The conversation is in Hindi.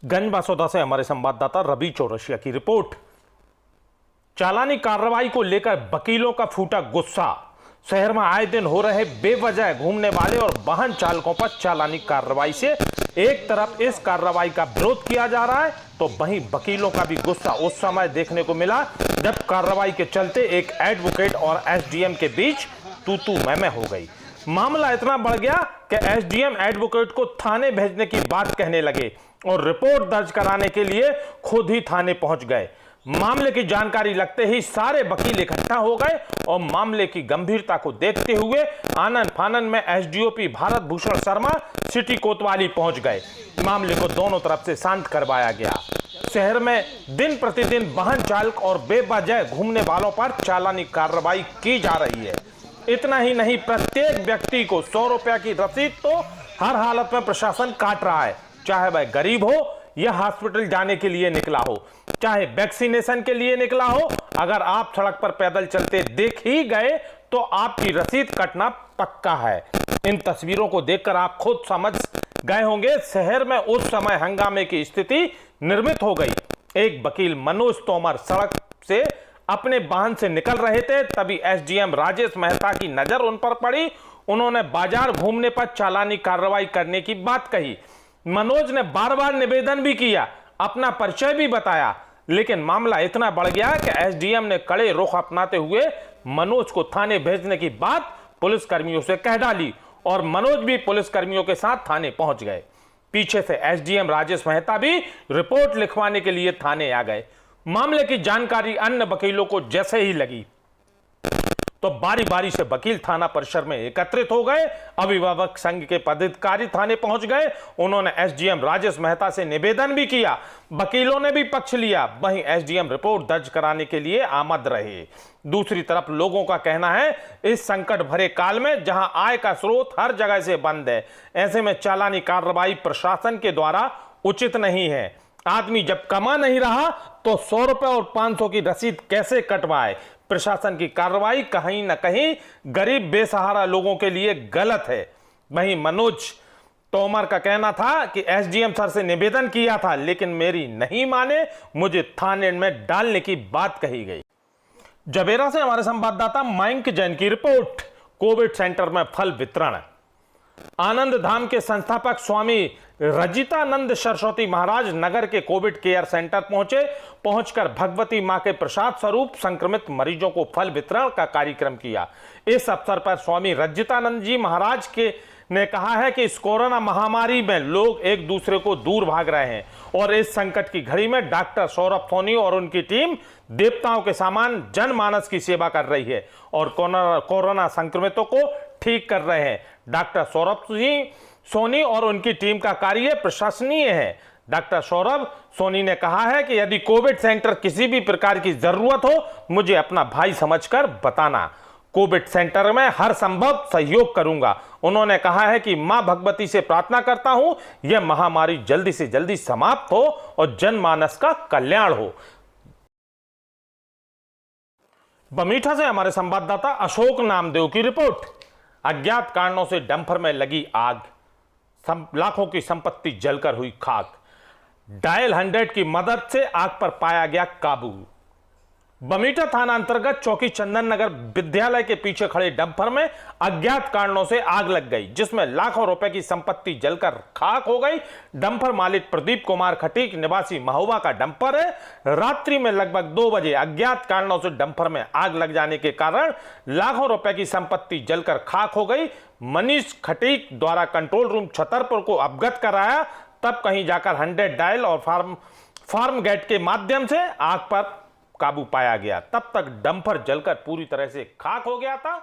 गंज बासोदा से हमारे संवाददाता रवि चौरसिया की रिपोर्ट। चालानी कार्रवाई को लेकर वकीलों का फूटा गुस्सा। शहर में आए दिन हो रहे बेवजह घूमने वाले और वाहन चालकों पर चालानी कार्रवाई से एक तरफ इस कार्रवाई का विरोध किया जा रहा है तो वहीं वकीलों का भी गुस्सा उस समय देखने को मिला जब कार्रवाई के चलते एक एडवोकेट और एसडीएम के बीच तू मैं हो गई। मामला इतना बढ़ गया कि एसडीएम एडवोकेट को थाने भेजने की बात कहने लगे और रिपोर्ट दर्ज कराने के लिए खुद ही थाने पहुंच गए। मामले की जानकारी लगते ही सारे वकील इकट्ठा हो गए और मामले की गंभीरता को देखते हुए आनन फानन में एसडीओपी भारत भूषण शर्मा सिटी कोतवाली पहुंच गए। मामले को दोनों तरफ से शांत करवाया गया। शहर में दिन प्रतिदिन वाहन चालक और बेवजह घूमने वालों पर चालानी कार्रवाई की जा रही है। इतना ही नहीं, प्रत्येक व्यक्ति को 100 रुपया की रसीद तो हर हालत में प्रशासन काट रहा है, चाहे वह गरीब हो या हॉस्पिटल जाने के लिए निकला हो, चाहे वैक्सीनेशन के लिए निकला हो। अगर आप सड़क पर पैदल चलते देख ही गए तो आपकी रसीद कटना पक्का है। इन तस्वीरों को देखकर आप खुद समझ गए होंगे शहर में उस समय हंगामे की स्थिति निर्मित हो गई। एक वकील मनोज तोमर सड़क से अपने वाहन से निकल रहे थे, तभी एसडीएम राजेश मेहता की नजर उन पर पड़ी। उन्होंने बाजार घूमने पर चालानी कार्रवाई करने की बात कही। मनोज ने बार बार निवेदन भी किया, अपना परिचय भी बताया, लेकिन मामला इतना बढ़ गया कि एसडीएम ने कड़े रुख अपनाते हुए मनोज को थाने भेजने की बात पुलिसकर्मियों से कह डाली और मनोज भी पुलिसकर्मियों के साथ थाने पहुंच गए। पीछे से एसडीएम राजेश मेहता भी रिपोर्ट लिखवाने के लिए थाने आ गए। मामले की जानकारी अन्य वकीलों को जैसे ही लगी तो बारी बारी से वकील थाना परिसर में एकत्रित हो गए। अभिभावक संघ के पदाधिकारी थाने पहुंच गए। उन्होंने एसडीएम राजेश मेहता से निवेदन भी किया, वकीलों ने भी पक्ष लिया। वहीं एसडीएम रिपोर्ट दर्ज कराने के लिए आमद रहे। दूसरी तरफ लोगों का कहना है इस संकट भरे काल में जहां आय का स्रोत हर जगह से बंद है, ऐसे में चालानी कार्रवाई प्रशासन के द्वारा उचित नहीं है। आदमी जब कमा नहीं रहा तो 100 रुपए और 500 की रसीद कैसे कटवाए। प्रशासन की कार्रवाई कहीं न कहीं गरीब बेसहारा लोगों के लिए गलत है। वहीं मनोज तोमर का कहना था कि एसडीएम सर से निवेदन किया था लेकिन मेरी नहीं माने, मुझे थाने में डालने की बात कही गई। जबेरा से हमारे संवाददाता मयंक जैन की रिपोर्ट। कोविड सेंटर में फल वितरण। आनंद धाम के संस्थापक स्वामी रजितानंद सरस्वती महाराज नगर के कोविड केयर सेंटर पहुंचकर भगवती मां के प्रसाद स्वरूप संक्रमित मरीजों को फल वितरण का कार्यक्रम किया। इस अवसर पर स्वामी रजितानंद जी महाराज ने कहा है कि इस कोरोना महामारी में लोग एक दूसरे को दूर भाग रहे हैं और इस संकट की घड़ी में डॉक्टर सौरभ सोनी और उनकी टीम देवताओं के समान जनमानस की सेवा कर रही है और कोरोना संक्रमितों को ठीक कर रहे हैं। डॉक्टर सौरभ सोनी और उनकी टीम का कार्य प्रशंसनीय है। डॉक्टर सौरभ सोनी ने कहा है कि यदि कोविड सेंटर किसी भी प्रकार की जरूरत हो मुझे अपना भाई समझकर बताना, कोविड सेंटर में हर संभव सहयोग करूंगा। उन्होंने कहा है कि मां भगवती से प्रार्थना करता हूं यह महामारी जल्दी से जल्दी समाप्त हो और जनमानस का कल्याण हो। बमीठा से हमारे संवाददाता अशोक नामदेव की रिपोर्ट। अज्ञात कारणों से डंपर में लगी आग, लाखों की संपत्ति जलकर हुई खाक। डायल 100 की मदद से आग पर पाया गया काबू। बमीठा थाना अंतर्गत चौकी चंदन नगर विद्यालय के पीछे खड़े डंपर में अज्ञात कारणों से आग लग गई, जिसमें लाखों रुपए की संपत्ति जलकर खाक हो गई। डंपर मालिक प्रदीप कुमार खटीक निवासी महुआ का डंपर है। रात्रि में लगभग 2 बजे अज्ञात कारणों से डंपर में आग लग जाने के कारण लाखों रुपए की संपत्ति जलकर खाक हो गई। मनीष खटीक द्वारा कंट्रोल रूम छतरपुर को अवगत कराया, तब कहीं जाकर 100 डायल और फार्म गेट के माध्यम से आग पर काबू पाया गया। तब तक डंपर जलकर पूरी तरह से खाक हो गया था।